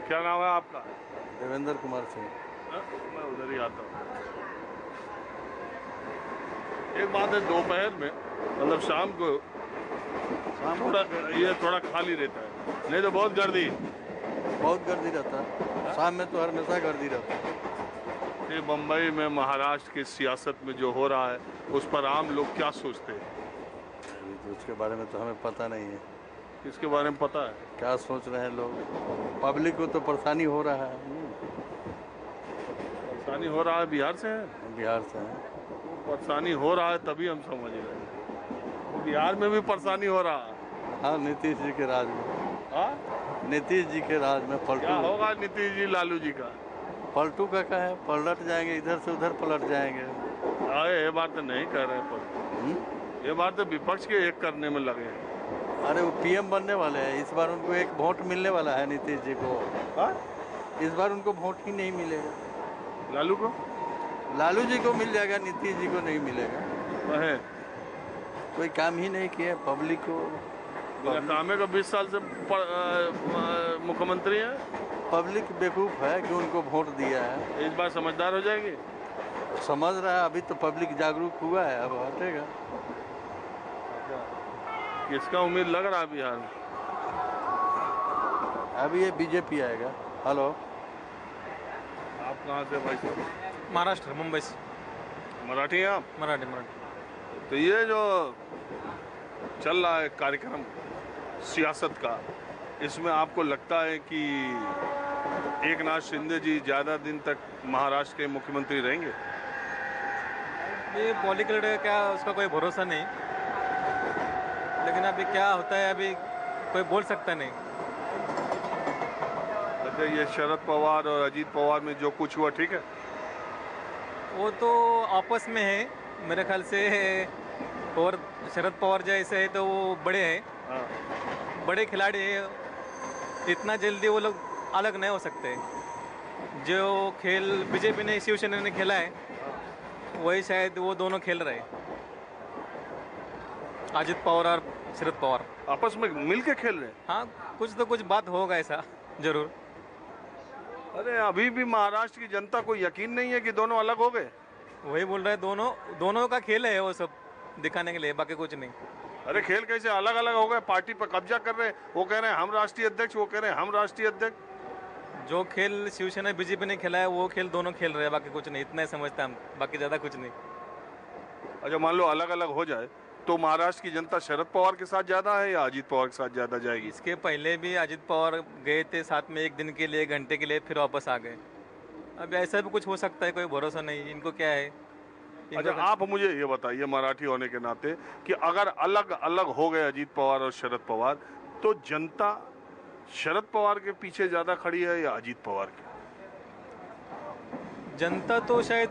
क्या नाम है आपका? देवेंद्र कुमार सिंह। मैं उधर ही आता हूँ। एक बात है, दोपहर में मतलब शाम को थोड़ा ये थोड़ा खाली रहता है, नहीं तो बहुत गर्दी। बहुत गर्दी रहता है, शाम में तो हमेशा गर्दी रहता है। ये बम्बई में महाराष्ट्र की सियासत में जो हो रहा है उस पर आम लोग क्या सोचते हैं? अभी तो उसके बारे में तो हमें पता नहीं है। इसके बारे में पता है? क्या सोच रहे हैं लोग? पब्लिक को तो परेशानी हो रहा है। परेशानी हो रहा है, बिहार से है। बिहार से है। परेशानी हो रहा है तभी हम समझ रहे हैं, बिहार में भी परेशानी हो रहा है। हाँ, नीतीश जी के राज में। हाँ, नीतीश जी के राज में क्या पलटू। होगा नीतीश जी लालू जी का? पलटू का क्या है, पलट जाएंगे, इधर से उधर पलट जाएंगे। ये बात तो नहीं कर रहे पर ये बात तो विपक्ष के एक करने में लगे हैं। अरे वो पीएम बनने वाले हैं, इस बार उनको एक वोट मिलने वाला है नीतीश जी को। हाँ? इस बार उनको वोट ही नहीं मिलेगा। लालू को? लालू जी को मिल जाएगा, नीतीश जी को नहीं मिलेगा। वह कोई काम ही नहीं किया पब्लिक को। बिना कामे का 20 साल से मुख्यमंत्री है। पब्लिक बेवकूफ़ है कि उनको वोट दिया है। इस बार समझदार हो जाएगी। समझ रहा है, अभी तो पब्लिक जागरूक हुआ है, अब हटेगा। किसका उम्मीद लग रहा है बिहार में? अभी ये बीजेपी आएगा। हेलो, आप कहाँ से भाई साहब? महाराष्ट्र, मुंबई से। मराठी हैं आप? मराठी मराठी। तो ये जो चल रहा है कार्यक्रम सियासत का, इसमें आपको लगता है कि एकनाथ शिंदे जी ज़्यादा दिन तक महाराष्ट्र के मुख्यमंत्री रहेंगे? ये पॉलिटिकल क्या उसका कोई भरोसा नहीं, लेकिन अभी क्या होता है अभी कोई बोल सकता नहीं। अच्छा, ये शरद पवार और अजीत पवार में जो कुछ हुआ ठीक है? वो तो आपस में है मेरे ख्याल से। और शरद पवार जैसे है तो वो बड़े हैं, हाँ। बड़े खिलाड़ी है, इतना जल्दी वो लोग अलग नहीं हो सकते। जो खेल बीजेपी ने शिवसेना ने खेला है वही शायद वो दोनों खेल रहे हैं, अजित पवार और शरद पवार आपस में मिल के खेल रहे हैं। हाँ, कुछ तो कुछ बात होगा ऐसा जरूर। अरे अभी भी महाराष्ट्र की जनता को यकीन नहीं है कि दोनों अलग हो गए। वही बोल रहे हैं, दोनों दोनों का खेल है वो सब दिखाने के लिए, बाकी कुछ नहीं। अरे खेल कैसे अलग अलग हो गए? पार्टी पर कब्जा कर रहे हैं, वो कह रहे हैं हम राष्ट्रीय अध्यक्ष, वो कह रहे हैं हम राष्ट्रीय अध्यक्ष। जो खेल शिवसेना बीजेपी ने खेला है वो खेल दोनों खेल रहे हैं, बाकी कुछ नहीं। इतना ही समझता हम, बाकी ज़्यादा कुछ नहीं। अच्छा, मान लो अलग अलग हो जाए तो महाराष्ट्र की जनता शरद पवार के साथ ज्यादा है या अजीत पवार के साथ ज्यादा जाएगी? इसके पहले भी अजित पवार गए थे साथ में, एक दिन के लिए, घंटे के लिए, फिर वापस आ गए। अब ऐसा भी कुछ हो सकता है, कोई भरोसा नहीं इनको क्या है। अच्छा, आप मुझे ये बताइए मराठी होने के नाते कि अगर अलग अलग हो गए अजीत पवार और शरद पवार, तो जनता शरद पवार के पीछे ज्यादा खड़ी है या अजीत पवार के? जनता तो शायद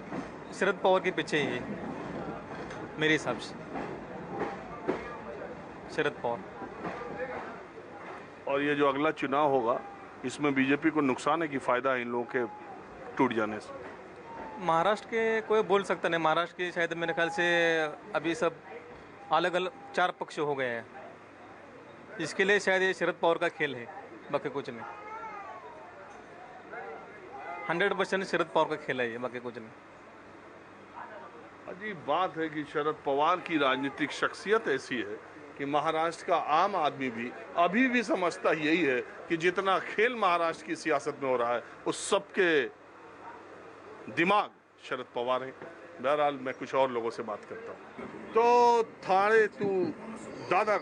शरद पवार के पीछे ही है मेरे हिसाब से, शरद पवार। और ये जो अगला चुनाव होगा इसमें बीजेपी को नुकसान है कि फायदा है इन लोगों के टूट जाने से? महाराष्ट्र के कोई बोल सकता नहीं। महाराष्ट्र के शायद मेरे ख्याल से अभी सब अलग अलग 4 पक्ष हो गए हैं, इसके लिए शायद ये शरद पवार का खेल है, बाकी कुछ नहीं। 100% शरद पवार का खेल है ये, बाकी कुछ नहीं। अजीब बात है कि शरद पवार की राजनीतिक शख्सियत ऐसी है कि महाराष्ट्र का आम आदमी भी अभी भी समझता यही है कि जितना खेल महाराष्ट्र की सियासत में हो रहा है उस सबके दिमाग शरद पवार है। बहरहाल मैं कुछ और लोगों से बात करता हूँ। तो थाने तू दादर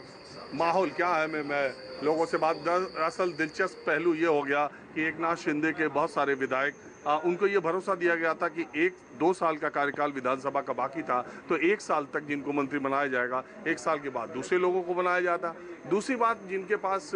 माहौल क्या है? मैं लोगों से बात, दरअसल दिलचस्प पहलू ये हो गया कि एकनाथ शिंदे के बहुत सारे विधायक, उनको ये भरोसा दिया गया था कि 1-2 साल का कार्यकाल विधानसभा का बाकी था तो 1 साल तक जिनको मंत्री बनाया जाएगा, 1 साल के बाद दूसरे लोगों को बनाया जाता। दूसरी बात, जिनके पास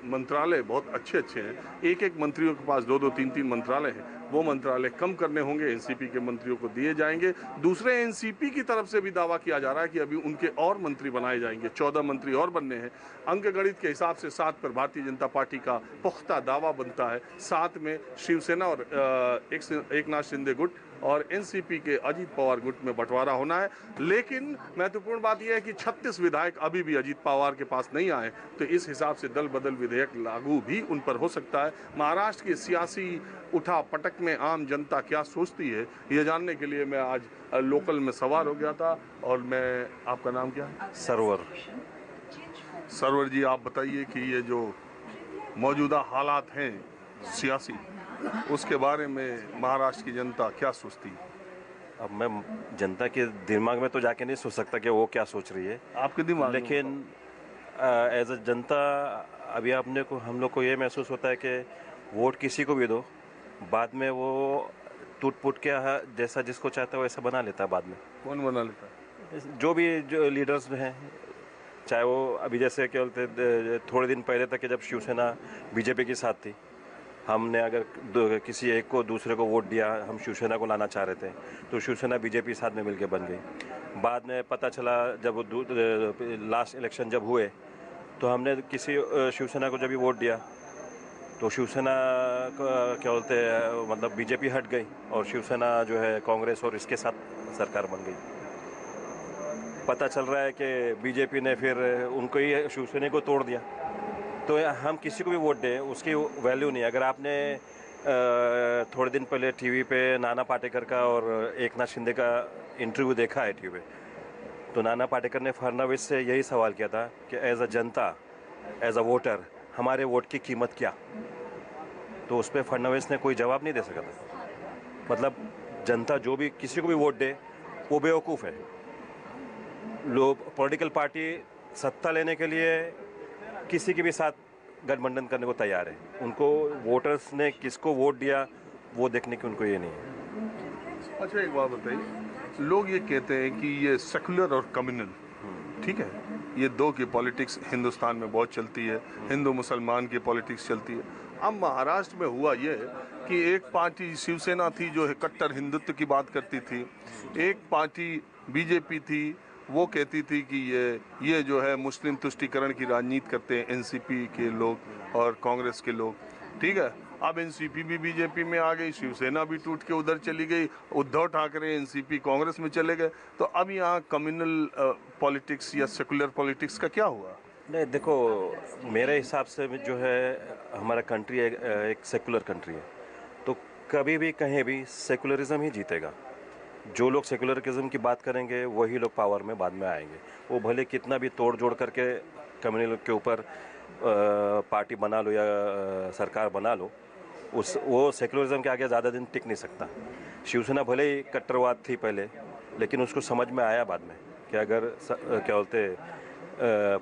मंत्रालय बहुत अच्छे हैं, एक मंत्रियों के पास 2-2, 3-3 मंत्रालय हैं, वो मंत्रालय कम करने होंगे, एनसीपी के मंत्रियों को दिए जाएंगे। दूसरे एनसीपी की तरफ से भी दावा किया जा रहा है कि अभी उनके और मंत्री बनाए जाएंगे, 14 मंत्री और बनने हैं। अंकगणित के हिसाब से 7 पर भारतीय जनता पार्टी का पुख्ता दावा बनता है, 7 में शिवसेना और एकनाथ शिंदे गुट और एनसीपी के अजीत पवार गुट में बंटवारा होना है। लेकिन महत्वपूर्ण बात यह है कि 36 विधायक अभी भी अजीत पवार के पास नहीं आए, तो इस हिसाब से दल बदल विधेयक लागू भी उन पर हो सकता है। महाराष्ट्र की सियासी उठा पटक में आम जनता क्या सोचती है, ये जानने के लिए मैं आज लोकल में सवार हो गया था। और मैं, आपका नाम क्या है? सरवर जी, आप बताइए कि ये जो मौजूदा हालात हैं सियासी, उसके बारे में महाराष्ट्र की जनता क्या सोचती है? अब मैं जनता के दिमाग में तो जाके नहीं सोच सकता कि वो क्या सोच रही है आपके दिमाग में? लेकिन एज अ जनता अभी हम लोग को ये महसूस होता है कि वोट किसी को भी दो, बाद में वो टूट फूट के जैसा जिसको चाहता है वैसा बना लेता है। बाद में कौन बना लेता है? जो लीडर्स हैं, चाहे वो अभी जैसे क्या बोलते थोड़े दिन पहले तक जब शिवसेना बीजेपी के साथ थी, हमने अगर किसी एक को दूसरे को वोट दिया, हम शिवसेना को लाना चाह रहे थे, तो शिवसेना बीजेपी साथ में मिलकर बन गई। बाद में पता चला जब लास्ट इलेक्शन जब हुए, तो हमने किसी शिवसेना को जब भी वोट दिया, तो शिवसेना क्या बोलते हैं मतलब बीजेपी हट गई और शिवसेना जो है कांग्रेस और इसके साथ सरकार बन गई। पता चल रहा है कि बीजेपी ने फिर उनको ही शिवसेना को तोड़ दिया। तो हम किसी को भी वोट दें उसकी वैल्यू नहीं। अगर आपने थोड़े दिन पहले टीवी पे नाना पाटेकर का और एकनाथ शिंदे का इंटरव्यू देखा है टीवी पे, तो नाना पाटेकर ने फडणवीस से यही सवाल किया था कि as a Janata, as a voter, हमारे वोट की कीमत क्या। तो उस पर फडणवीस ने कोई जवाब नहीं दे सका था। मतलब जनता जो भी किसी को भी वोट दे वो बेवकूफ़ है। लोग पॉलिटिकल पार्टी सत्ता लेने के लिए किसी के भी साथ गठबंधन करने को तैयार है। उनको वोटर्स ने किसको वोट दिया वो देखने की उनको ये नहीं है। अच्छा, एक बात बताइए, लोग ये कहते हैं कि ये सेकुलर और कम्युनल, ठीक है, ये दो की पॉलिटिक्स हिंदुस्तान में बहुत चलती है, हिंदू मुसलमान की पॉलिटिक्स चलती है। अब महाराष्ट्र में हुआ ये कि एक पार्टी शिवसेना थी जो है कट्टर हिंदुत्व की बात करती थी, एक पार्टी बीजेपी थी वो कहती थी कि ये जो है मुस्लिम तुष्टीकरण की राजनीति करते हैं एनसीपी के लोग और कांग्रेस के लोग, ठीक है। अब एनसीपी भी बीजेपी में आ गई, शिवसेना भी टूट के उधर चली गई, उद्धव ठाकरे एनसीपी कांग्रेस में चले गए। तो अब यहाँ कम्युनल पॉलिटिक्स या सेकुलर पॉलिटिक्स का क्या हुआ? नहीं, देखो, मेरे हिसाब से जो है हमारा कंट्री एक सेकुलर कंट्री है, तो कभी भी कहीं भी सेकुलरिज्म ही जीतेगा। जो लोग सेकुलरिज्म की बात करेंगे वही लोग पावर में बाद में आएंगे। वो भले कितना भी तोड़ जोड़ करके कम्युनल के ऊपर पार्टी बना लो या सरकार बना लो, वो सेकुलरिज्म के आगे ज़्यादा दिन टिक नहीं सकता। शिवसेना भले ही कट्टरवाद थी पहले, लेकिन उसको समझ में आया बाद में कि अगर क्या बोलते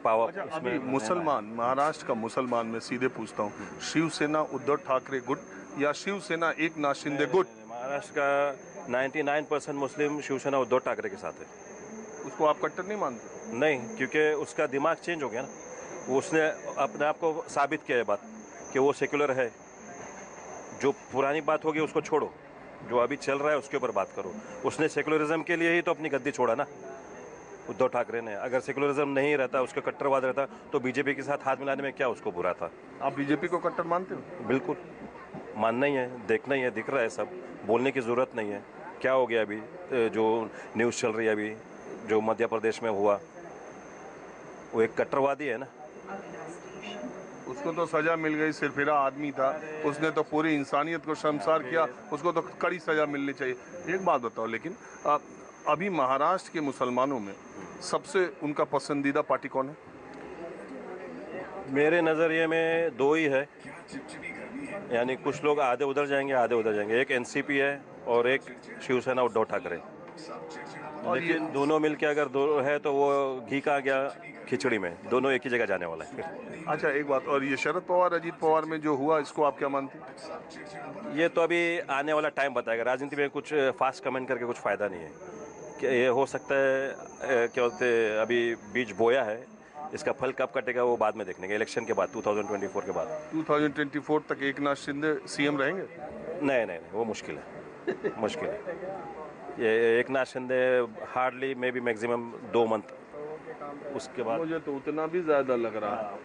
पावर। अभी मुसलमान, महाराष्ट्र का मुसलमान, मैं सीधे पूछता हूँ, शिवसेना उद्धव ठाकरे गुट या शिवसेना एकनाथ शिंदे गुट? महाराष्ट्र का 99% मुस्लिम शिवसेना उद्धव ठाकरे के साथ है। उसको आप कट्टर नहीं मानते? नहीं, क्योंकि उसका दिमाग चेंज हो गया ना। उसने अपने आप को साबित किया है बात कि वो सेकुलर है। जो पुरानी बात होगी उसको छोड़ो, जो अभी चल रहा है उसके ऊपर बात करो। उसने सेकुलरिज्म के लिए ही तो अपनी गद्दी छोड़ा ना, उद्धव ठाकरे ने। अगर सेकुलरिज्म नहीं रहता, उसका कट्टरवाद रहता, तो बीजेपी के साथ हाथ मिलाने में क्या उसको बुरा था। आप बीजेपी को कट्टर मानते हो? बिल्कुल मानना ही है, देखना ही है, दिख रहा है सब, बोलने की ज़रूरत नहीं है। क्या हो गया अभी जो न्यूज़ चल रही है, अभी जो मध्य प्रदेश में हुआ, वो एक कट्टरवादी है ना। उसको तो सजा मिल गई, सिरफिरा आदमी था, उसने तो पूरी इंसानियत को शर्मसार किया, उसको तो कड़ी सजा मिलनी चाहिए। एक बात बताओ, लेकिन अभी महाराष्ट्र के मुसलमानों में सबसे उनका पसंदीदा पार्टी कौन है? मेरे नज़रिए में दो ही है, यानी कुछ लोग आधे उधर जाएंगे आधे उधर जाएंगे। एक एनसीपी है और एक शिवसेना उद्धव ठाकरे। लेकिन दोनों मिलके अगर दो है तो वो घी का गया खिचड़ी में, दोनों एक ही जगह जाने वाला है। अच्छा, एक बात और, ये शरद पवार अजीत पवार में जो हुआ, इसको आप क्या मानते हैं? ये तो अभी आने वाला टाइम बताएगा। राजनीति में कुछ फास्ट कमेंट करके कुछ फ़ायदा नहीं है। क्या ये हो सकता है, क्या बोलते, अभी बीज बोया है, इसका फल कब कटेगा वो बाद में देखने का, इलेक्शन के बाद, 2024 के बाद। 2024 तक एकनाथ शिंदे सीएम रहेंगे? नहीं, वो मुश्किल है, मुश्किल है। ये Eknath Shinde hardly may be maximum 2 month, उसके बाद मुझे तो उतना भी ज़्यादा लग रहा है।